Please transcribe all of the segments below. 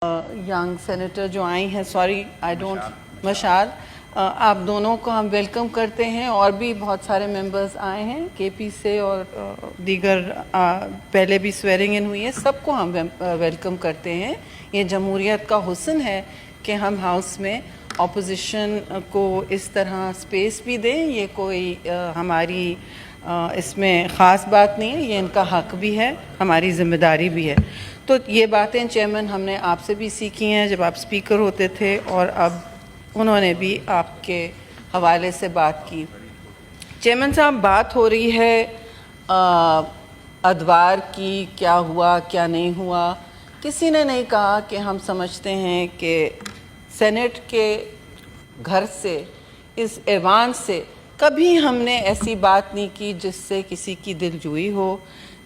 Young senator जो आई हैं, sorry I don't, मशाल, आप दोनों को हम वेलकम करते हैं। और भी बहुत सारे मेंबर्स आए हैं केपी से और दीगर पहले भी स्वेरिंग इन हुई है, सबको हम वेलकम करते हैं। ये जमहूरियत का हुस्न है कि हम हाउस में अपोजिशन को इस तरह स्पेस भी दें। ये कोई हमारी इसमें ख़ास बात नहीं है, ये इनका हक भी है, हमारी ज़िम्मेदारी भी है। तो ये बातें चेयरमैन हमने आपसे भी सीखी हैं जब आप स्पीकर होते थे, और अब उन्होंने भी आपके हवाले से बात की। चेयरमैन साहब, बात हो रही है अदवार की, क्या हुआ क्या नहीं हुआ। किसी ने नहीं कहा कि हम समझते हैं कि सेनेट के घर से, इस ऐवान से कभी हमने ऐसी बात नहीं की जिससे किसी की दिलजोई हो,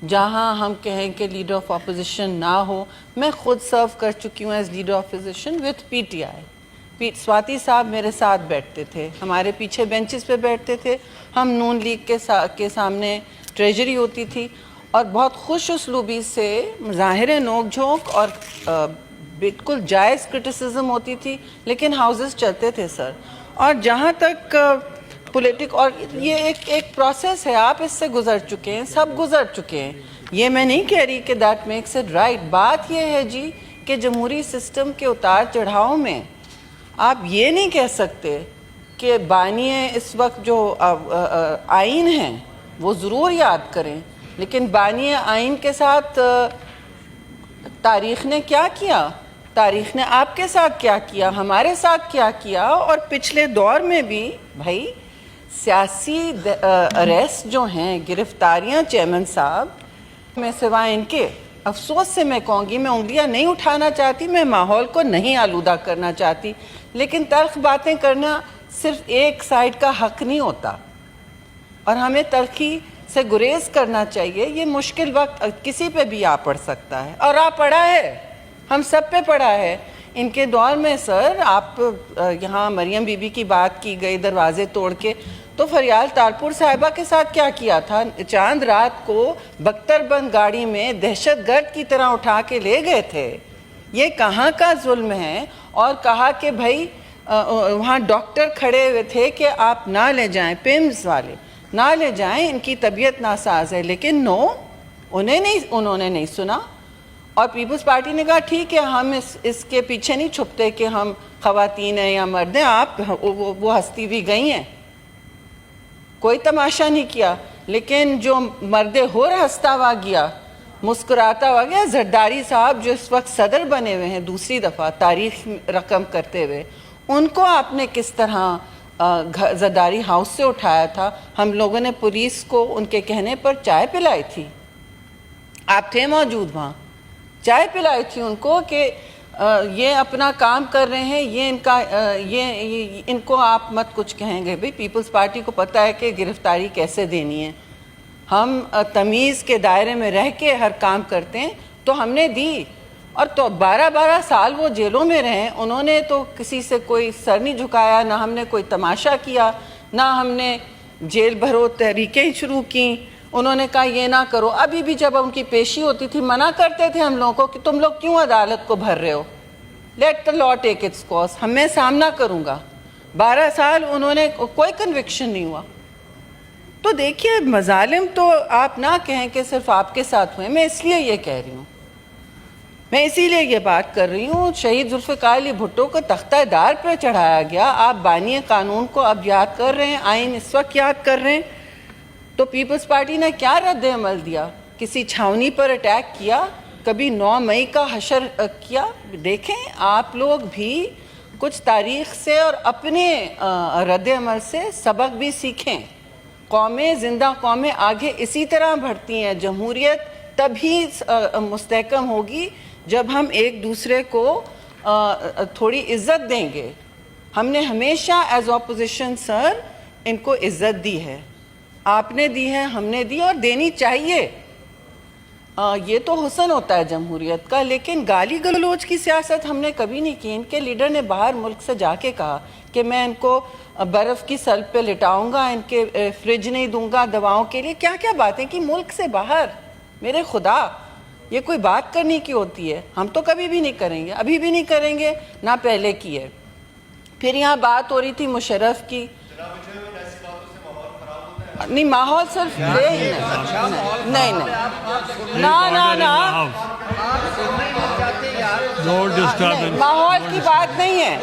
जहां हम कहें कि लीडर ऑफ अपोजिशन ना हो। मैं खुद सर्व कर चुकी हूँ as leader of opposition with PTI. Swati साहब मेरे साथ बैठते थे, हमारे पीछे बेंचेस पे बैठते थे। हम नून लीग के सामने ट्रेजरी होती थी और बहुत खुश उसलूबी से ज़ाहिर नोक झोंक और बिल्कुल जायज़ क्रिटिसिज्म होती थी, लेकिन हाउसेस चलते थे सर। और जहाँ तक और ये एक प्रोसेस है, आप इससे गुजर चुके हैं, सब गुजर चुके हैं। ये मैं नहीं कह रही कि दैट मेक्स इट राइट। बात ये है जी कि जमहूरी सिस्टम के उतार चढ़ाव में आप ये नहीं कह सकते कि बानिए इस वक्त जो आइन हैं वो ज़रूर याद करें, लेकिन बानिए आइन के साथ तारीख़ ने क्या किया, तारीख़ ने आपके साथ क्या किया, हमारे साथ क्या किया। और पिछले दौर में भी भाई सियासी अरेस्ट जो हैं, गिरफ्तारियां चेयरमैन साहब, मैं सिवाय इनके अफसोस से मैं कहूँगी, मैं उंगलियां नहीं उठाना चाहती, मैं माहौल को नहीं आलूदा करना चाहती, लेकिन तल्ख बातें करना सिर्फ एक साइड का हक नहीं होता और हमें तल्खी से गुरेज करना चाहिए। ये मुश्किल वक्त किसी पे भी आ पड़ सकता है और आ पड़ा है, हम सब पे पड़ा है। इनके दौर में सर, आप यहाँ मरियम बीबी की बात की गई दरवाजे तोड़ के, तो फरियाल तारपुर साहिबा के साथ क्या किया था? चांद रात को बख्तरबंद गाड़ी में दहशतगर्द की तरह उठा के ले गए थे। ये कहाँ का जुल्म है? और कहा कि भाई वहाँ डॉक्टर खड़े हुए थे कि आप ना ले जाएं, पिम्स वाले ना ले जाएं, इनकी तबीयत नासाज है, लेकिन नो, उन्होंने नहीं सुना। और पीपल्स पार्टी ने कहा ठीक है, हम इसके पीछे नहीं छुपते कि हम ख़वातीन हैं या मर्द हैं, आप वो हस्ती भी गई हैं, कोई तमाशा नहीं किया। लेकिन जो मर्द होर हंसता हुआ गया, मुस्कुराता हुआ गया, जरदारी साहब जो इस वक्त सदर बने हुए हैं दूसरी दफ़ा तारीख रकम करते हुए, उनको आपने किस तरह जरदारी हाउस से उठाया था? हम लोगों ने पुलिस को उनके कहने पर चाय पिलाई थी, आप थे मौजूद वहाँ, चाय पिलाई थी उनको कि ये अपना काम कर रहे हैं, ये इनका ये इनको आप मत कुछ कहेंगे। भाई पीपल्स पार्टी को पता है कि गिरफ्तारी कैसे देनी है, हम तमीज़ के दायरे में रह के हर काम करते हैं, तो हमने दी। और तो 12-12 साल वो जेलों में रहे, उन्होंने तो किसी से कोई सर नहीं झुकाया, ना हमने कोई तमाशा किया, ना हमने जेल भरो तहरीकें शुरू की। उन्होंने कहा ये ना करो। अभी भी जब उनकी पेशी होती थी मना करते थे हम लोगों को कि तुम लोग क्यों अदालत को भर रहे हो, let the law take its course, मैं सामना करूँगा। 12 साल उन्होंने कोई कन्विक्शन नहीं हुआ। तो देखिए, मजालिम तो आप ना कहें कि सिर्फ आपके साथ हुए। मैं इसलिए ये कह रही हूँ, मैं इसीलिए ये बात कर रही हूँ, शहीद जुल्फ़िकार अली भुट्टो को तख्ता दार पर चढ़ाया गया, आप बानी कानून को अब याद कर रहे हैं, आइन इस वक्त याद कर रहे हैं। तो पीपल्स पार्टी ने क्या रद्द अमल दिया? किसी छावनी पर अटैक किया, कभी 9 मई का हशर किया। देखें, आप लोग भी कुछ तारीख़ से और अपने रद्द अमल से सबक भी सीखें। कौमें, जिंदा कौमें आगे इसी तरह बढ़ती हैं। जमहूरियत तभी मुस्तहकम होगी जब हम एक दूसरे को थोड़ी इज़्ज़त देंगे। हमने हमेशा एज ऑपोजिशन सर इनको इज़्ज़त दी है, आपने दी है, हमने दी और देनी चाहिए। ये तो हुस्न होता है जमहूरियत का। लेकिन गाली गलोच की सियासत हमने कभी नहीं की। इनके लीडर ने बाहर मुल्क से जाके कहा कि मैं इनको बर्फ़ की सल्ब पे लिटाऊंगा, इनके फ्रिज नहीं दूंगा दवाओं के लिए। क्या क्या बातें की मुल्क से बाहर। मेरे खुदा, یہ کوئی بات کرنے کی ہوتی ہے؟ ہم تو کبھی بھی نہیں کریں گے، ابھی بھی نہیں کریں گے، نہ پہلے کی ہے۔ پھر یہاں بات ہو رہی تھی مشرف کی، نہیں ماحول صرف نہیں ماحول کی بات نہیں ہے۔